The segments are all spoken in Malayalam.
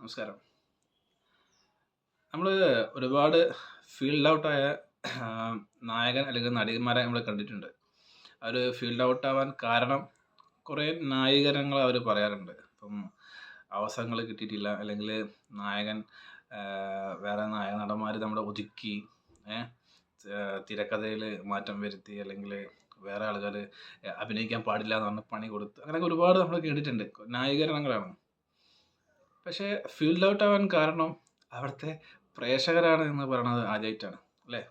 നമസ്കാരം. നമ്മൾ ഒരുപാട് ഫീൽഡ് ഔട്ടായ നായകൻ അല്ലെങ്കിൽ നടിമാരെ നമ്മൾ കണ്ടിട്ടുണ്ട്. അവർ ഫീൽഡ് ഔട്ട് ആവാൻ കാരണം കുറേ ന്യായീകരണങ്ങൾ അവർ പറയാറുണ്ട്. ഇപ്പം അവസരങ്ങൾ കിട്ടിയിട്ടില്ല, അല്ലെങ്കിൽ നായകൻ വേറെ നടന്മാർ നമ്മളെ ഒതുക്കി, തിരക്കഥയിൽ മാറ്റം വരുത്തി, അല്ലെങ്കിൽ വേറെ ആൾക്കാർ അഭിനയിക്കാൻ പാടില്ല എന്ന് പറഞ്ഞ് പണി കൊടുത്ത്, അങ്ങനെയൊക്കെ ഒരുപാട് നമ്മൾ കേട്ടിട്ടുണ്ട്. ന്യായീകരണങ്ങളാണ്. പക്ഷേ ഫീൽഡ് ഔട്ട് ആവാൻ കാരണം അവിടുത്തെ പ്രേക്ഷകരാണ് എന്ന് പറയണത് ആദ്യമായിട്ടാണ്, അല്ലേ?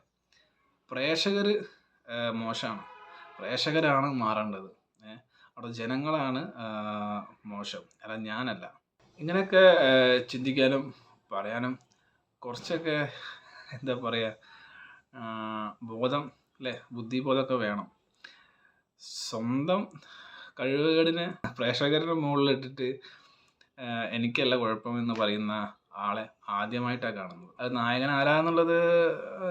പ്രേക്ഷകർ മോശമാണ്, പ്രേക്ഷകരാണ് മാറേണ്ടത്. അവിടെ ജനങ്ങളാണ് മോശം, അല്ല ഞാനല്ല. ഇങ്ങനെയൊക്കെ ചിന്തിക്കാനും പറയാനും കുറച്ചൊക്കെ എന്താ പറയുക, ബോധം, അല്ലേ, ബുദ്ധിബോധമൊക്കെ വേണം. സ്വന്തം കഴിവുകേടിനെ പ്രേക്ഷകരുടെ മുകളിലിട്ടിട്ട് എനിക്കല്ല കുഴപ്പമെന്ന് പറയുന്ന ആളെ ആദ്യമായിട്ടാണ് കാണുന്നത്. അത് നായകൻ ആരാന്നുള്ളത്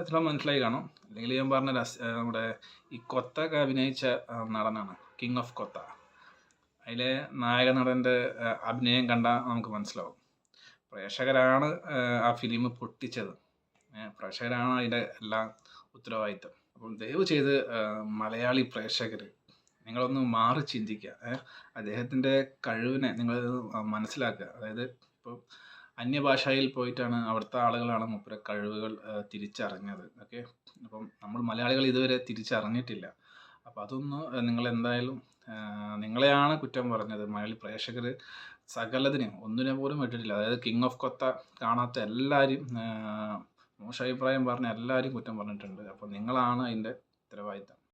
ചിലപ്പോൾ മനസ്സിലായി കാണും. അല്ലെങ്കിൽ ഞാൻ പറഞ്ഞ നമ്മുടെ ഈ കൊത്തൊക്കെ അഭിനയിച്ച നടനാണ്, കിങ് ഓഫ് കൊത്ത. അതിലെ നായക നടൻ്റെ അഭിനയം കണ്ടാൽ നമുക്ക് മനസ്സിലാവും. പ്രേക്ഷകരാണ് ആ ഫിലിം പൊട്ടിച്ചത്, പ്രേക്ഷകരാണ് അതിൻ്റെ എല്ലാം ഉത്തരവാദിത്തം. അപ്പം ദയവ് ചെയ്ത് മലയാളി പ്രേക്ഷകർ നിങ്ങളൊന്ന് മാറി ചിന്തിക്കുക. അദ്ദേഹത്തിൻ്റെ കഴിവിനെ നിങ്ങൾ മനസ്സിലാക്കുക. അതായത് ഇപ്പോൾ അന്യഭാഷയിൽ പോയിട്ടാണ്, അവിടുത്തെ ആളുകളാണ് മൂപ്പരെ കഴിവുകൾ തിരിച്ചറിഞ്ഞത്. ഓക്കെ, അപ്പം നമ്മൾ മലയാളികൾ ഇതുവരെ തിരിച്ചറിഞ്ഞിട്ടില്ല. അപ്പോൾ അതൊന്ന് നിങ്ങളെന്തായാലും, നിങ്ങളെയാണ് കുറ്റം പറഞ്ഞത്. മലയാളി പ്രേക്ഷകർ സകലതിനും ഒന്നിനെ പോലും വിട്ടിട്ടില്ല. അതായത് കിങ് ഓഫ് കൊത്ത കാണാത്ത എല്ലാവരും, മോശം അഭിപ്രായം പറഞ്ഞ എല്ലാവരും കുറ്റം പറഞ്ഞിട്ടുണ്ട്. അപ്പോൾ നിങ്ങളാണ് അതിൻ്റെ ഉത്തരവാദിത്തം.